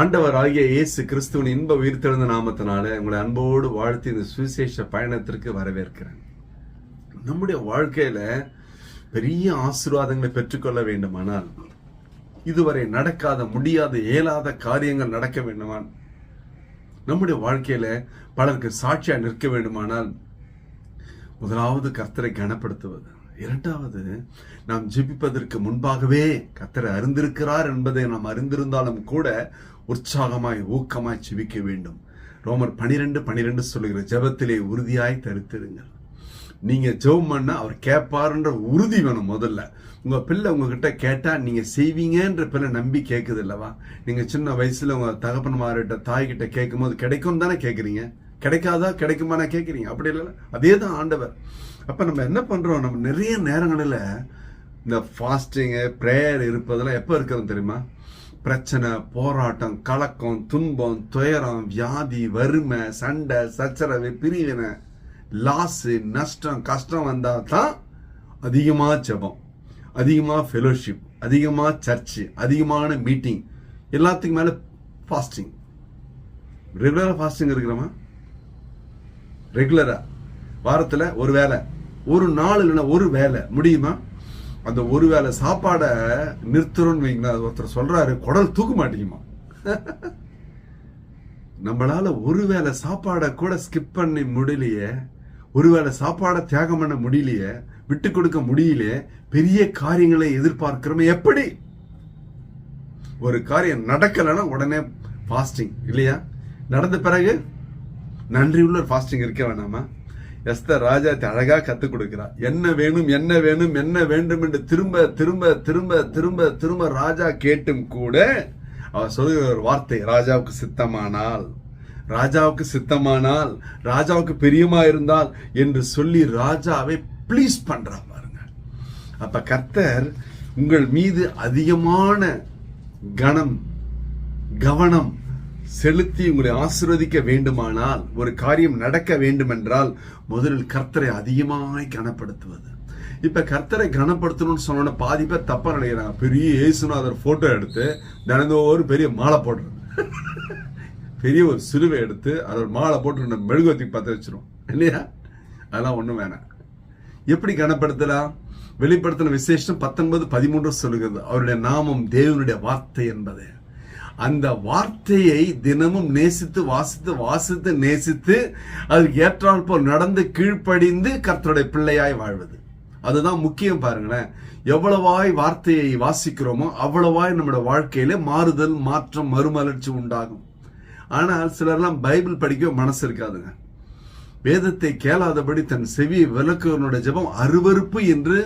ஆண்டவராகிய இயேசு கிறிஸ்துவின் இன்ப உயிர்த்தெழுந்த நாமத்தினால உங்களை அன்போடு வாழ்த்தி இந்த சுவிசேஷ பயணத்திற்கு வரவேற்கிறேன். நம்முடைய வாழ்க்கையில பெரிய ஆசீர்வாதங்களை பெற்றுக்கொள்ள வேண்டுமானால், இதுவரை நடக்காத முடியாத இயலாத காரியங்கள் நடக்க வேண்டுமானால், நம்முடைய வாழ்க்கையில பலருக்கு சாட்சியா நிற்க வேண்டுமானால், முதலாவது கர்த்தரை கனப்படுத்துவது, இரண்டாவது நாம் ஜெபிப்பதற்கு முன்பாகவே கர்த்தரை அறிந்திருக்கிறார் என்பதை நாம் அறிந்திருந்தாலும் கூட உற்சாகமாய் ஊக்கமாய் ஜெபிக்க வேண்டும். ரோமர் 12:12 சொல்லுகிற ஜெபத்திலே உறுதியாய் தரித்திருங்கள். நீங்க ஜெபம் பண்ணா அவர் கேட்பாருன்ற உறுதி வேணும். முதல்ல உங்க பிள்ளை உங்ககிட்ட கேட்டா நீங்க செய்வீங்கன்ற பிள்ளை நம்பி கேட்குது இல்லவா? நீங்க சின்ன வயசுல உங்க தகப்பன்மார்கிட்ட தாய்கிட்ட கேட்கும் போது கிடைக்கும் தானே கேட்குறீங்க, கிடைக்காதா கிடைக்குமானா கேட்குறீங்க. அப்படி இல்லை, அதே தான் ஆண்டவர். அப்ப நம்ம என்ன பண்றோம், நம்ம நிறைய நேரங்களில் இந்த ஃபாஸ்டிங்கு ப்ரேயர் இருப்பதெல்லாம் எப்போ இருக்கிறது தெரியுமா? பிரச்சனை, போராட்டம், கலக்கம், துன்பம், துயரம், வியாதி, வறுமை, சண்டை, சச்சரவு, பிரிவினை, லாஸு, நஷ்டம், கஷ்டம் வந்தால் தான் அதிகமாக ஜெபம், அதிகமாக ஃபெலோஷிப், அதிகமாக சர்ச்சு, அதிகமான மீட்டிங், எல்லாத்துக்கும் மேலே ஃபாஸ்டிங். ரெகுலராக ஃபாஸ்டிங் இருக்கிறோமா? ரெகுலரா வாரத்தில் ஒரு வேலை, ஒரு நாள் இல்லைன்னா ஒரு வேலை முடியுமா? அந்த ஒரு வேலை சாப்பாடை நிறுத்துறோம்னு வைங்களா, ஒருத்தர் சொல்றாரு குடல் தூக்க மாட்டேங்குமா. நம்மளால ஒரு வேளை சாப்பாடை கூட ஸ்கிப் பண்ணி முடியலையே, ஒரு வேளை சாப்பாடை தியாகம் பண்ண முடியலையே, விட்டு கொடுக்க முடியலையே, பெரிய காரியங்களை எதிர்பார்க்கிறோமே. எப்படி ஒரு காரியம் நடக்கலைன்னா உடனே ஃபாஸ்டிங் இல்லையா? நடந்த பிறகு நன்றி உள்ள ஃபாஸ்டிங் இருக்க வேணாமா? எஸ்தர் ராஜாத்தை அழகா கத்துக் கொடுக்கிறா. என்ன வேணும் என்ன வேணும் என்ன வேண்டும் என்று திரும்ப திரும்ப திரும்ப திரும்ப திரும்ப ராஜா கேட்டும் கூட அவர் சொல்லுகிற ஒரு வார்த்தை, ராஜாவுக்கு சித்தமானால், ராஜாவுக்கு சித்தமானால், ராஜாவுக்கு பிரியமா இருந்தால் என்று சொல்லி ராஜாவை ப்ளீஸ் பண்றா பாருங்க. அப்ப கர்த்தர் உங்கள் மீது அதிகமான கவனம் செலுத்தி உங்களை ஆசீர்வதிக்க வேண்டுமானால், ஒரு காரியம் நடக்க வேண்டுமென்றால் முதலில் கர்த்தரை அதிகமாய் கனப்படுத்துவது. இப்ப கர்த்தரை கனப்படுத்தணும்னு சொன்ன பாதி பேர் தப்பா நினைக்கிறாங்க. பெரிய இயேசுநாதர் போட்டோ எடுத்து தினந்தோறும் பெரிய மாலை போடுறது, பெரிய ஒரு சிலுவை எடுத்து அதோட மாலை போட்டு மெழுகுவத்தி பத்த வச்சிரும் இல்லையா? அதெல்லாம் ஒண்ணும் வேணாம். எப்படி கனப்படுத்தலாம்? வெளிப்படுத்தின விசேஷம் 19:13 சொல்லுகிறது, அவருடைய நாமம் தேவனுடைய வார்த்தை என்பது. அந்த வார்த்தையை தினமும் நேசித்து வாசித்து வாசித்து நேசித்து அதுக்கு ஏற்றால் போல் நடந்து கீழ்ப்படிந்து கர்த்தருடைய பிள்ளையாய் வாழ்வது, அதுதான் முக்கியம். பாருங்களேன், எவ்வளவாய் வார்த்தையை வாசிக்கிறோமோ அவ்வளவாய் நம்முடைய வாழ்க்கையில மாறுதல், மாற்றம், மறுமலர்ச்சி உண்டாகும். ஆனால் சிலர்லாம் பைபிள் படிக்க மனசு இருக்காதுங்க. வேதத்தை கேளாதபடி தன் செவியை விலக்குவனுடைய ஜெபம் அருவருப்பு என்று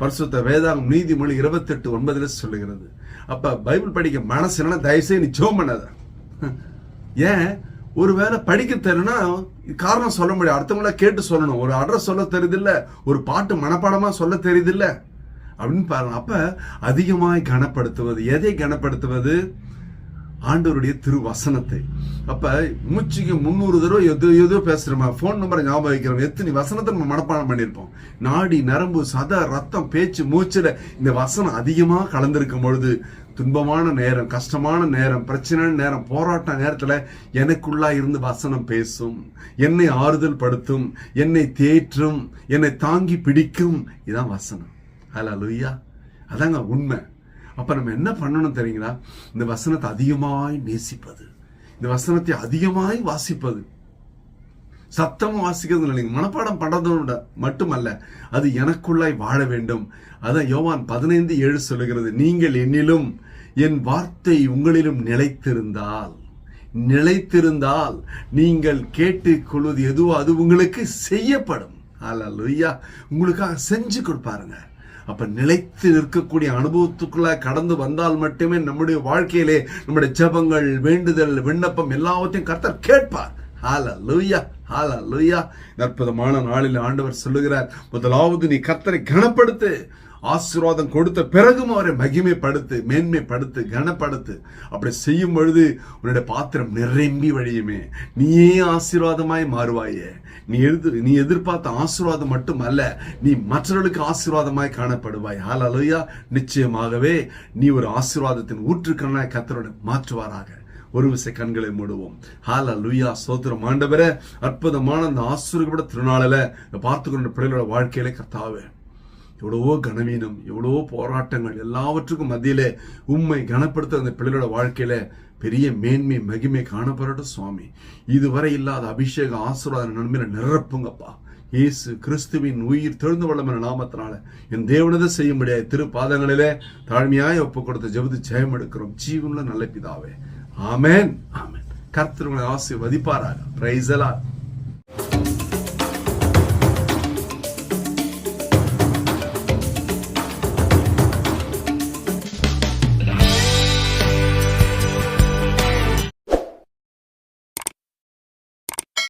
பரிசுத்த வேதாகம் நீதிமொழி 28:9 சொல்லுகிறது. அப்ப பைபிள் படிக்க மனசு இல்லைன்னா தயவுசெய்து நீ ஜெபம் பண்ணாத. ஏன்? ஒருவேளை படிக்க தெரியலனா காரணம் சொல்ல முடியாது, அடுத்தவங்கள கேட்டு சொல்லணும். ஒரு அட்ரஸ் சொல்ல தெரியுதில்ல, ஒரு பாட்டு மனப்பாடமா சொல்ல தெரியுதில்ல அப்படின்னு பாருங்க. அப்ப அதிகமாய் கனப்படுத்துவது, எதை கனப்படுத்துவது? ஆண்டவருடைய திருவசனத்தை. அப்ப மூச்சுக்கு 300 தடவை எதோ பேசுறோமா, போன் நம்பரை ஞாபகம் வைக்கிறோம், எத்தனை வசனத்தை நம்ம மனப்பாடம் பண்ணியிருப்போம். நாடி, நரம்பு, சத, ரத்தம், பேச்சு, மூச்சுல இந்த வசனம் அதிகமா கலந்திருக்கும் பொழுது துன்பமான நேரம், கஷ்டமான நேரம், பிரச்சனை நேரம், போராட்ட நேரத்துல எனக்குள்ளா இருந்து வசனம் பேசும், என்னை ஆறுதல் படுத்தும், என்னை தேற்றும், என்னை தாங்கி பிடிக்கும். இதான் வசனம். ஹல்லேலூயா, அதாங்க உண்மை. அப்ப நம்ம என்ன பண்ணணும் தெரியுங்களா? இந்த வசனத்தை அதிகமாய் நேசிப்பது, இந்த வசனத்தை அதிகமாய் வாசிப்பது. சத்தமும் வாசிக்கிறது இல்லை, மனப்பாடம் பண்றதோட மட்டுமல்ல, அது எனக்குள்ளாய் வாழ வேண்டும். அதான் யோவான் 15:7 சொல்லுகிறது, நீங்கள் என்னிலும் என் வார்த்தை உங்களிலும் நிலைத்திருந்தால் நீங்கள் கேட்டுக் கொள்வது எதுவோ அது உங்களுக்கு செய்யப்படும். அல்லேலூயா, உங்களுக்காக செஞ்சு கொடுப்பாருங்க. அப்ப நிலைத்து நிற்கக்கூடிய அனுபவத்துக்குள்ள கடந்து வந்தால் மட்டுமே நம்முடைய வாழ்க்கையிலே நம்முடைய ஜெபங்கள், வேண்டுதல், விண்ணப்பம் எல்லாவற்றையும் கர்த்தர் கேட்பார். ஹல்லேலூயா, ஹல்லேலூயா. அற்புதமான நாளில் ஆண்டவர் சொல்லுகிறார், முதலாவது நீ கர்த்தரை கனப்படுத்து, ஆசீர்வாதம் கொடுத்த பிறகும் அவரை மகிமைப்படுத்து, மேன்மைப்படுத்து, கனப்படுத்து. அப்படி செய்யும் பொழுது உன்னுடைய பாத்திரம் நிரம்பி வழியுமே, நீயே ஆசீர்வாதமாய் மாறுவாயே. நீ எதிர்பார்த்த ஆசீர்வாதம் மட்டும் அல்ல, நீ மற்றவர்களுக்கு ஆசீர்வாதமாய் காணப்படுவாய். ஹல்லேலூயா. நிச்சயமாகவே நீ ஒரு ஆசீர்வாதத்தின் ஊற்றுக்கண்ணாய் கர்த்தரோடு மாற்றுவாராக. ஒரு விசை கண்களை மூடுவோம். ஹல்லேலூயா, ஸ்தோத்திரம் ஆண்டவரே. அற்புதமான அந்த ஆசீர்வாதப்பட்ட திருநாளில பார்த்து கொண்ட பிள்ளைகளோட வாழ்க்கையில கர்த்தாவே, எவ்வளவோ கனவீனம், எவ்வளவோ போராட்டங்கள், எல்லாவற்றுக்கும் மத்தியிலே உம்மை கனப்படுத்த அந்த பிள்ளைகளோட வாழ்க்கையில பெரிய மேன்மை மகிமை காணப்படட்டும் சுவாமி. இதுவரை இல்லாத அபிஷேக ஆசீர்வாத நன்மையில நிரப்புங்கப்பா. இயேசு கிறிஸ்துவின் உயிர் தெழுந்து கொள்ளும் என்ற நாமத்தினால என் தேவனதை செய்யும்படியாய் திருப்பாதங்களிலே தாழ்மையாய் ஒப்பு கொடுத்த ஜெபத்து ஜெயம் எடுக்கிறோம் ஜீவனுள்ள நல்ல பிதாவே. ஆமென், ஆமென். கர்த்தர் உங்களை ஆசீர்வதிப்பாராக. Praise the Lord.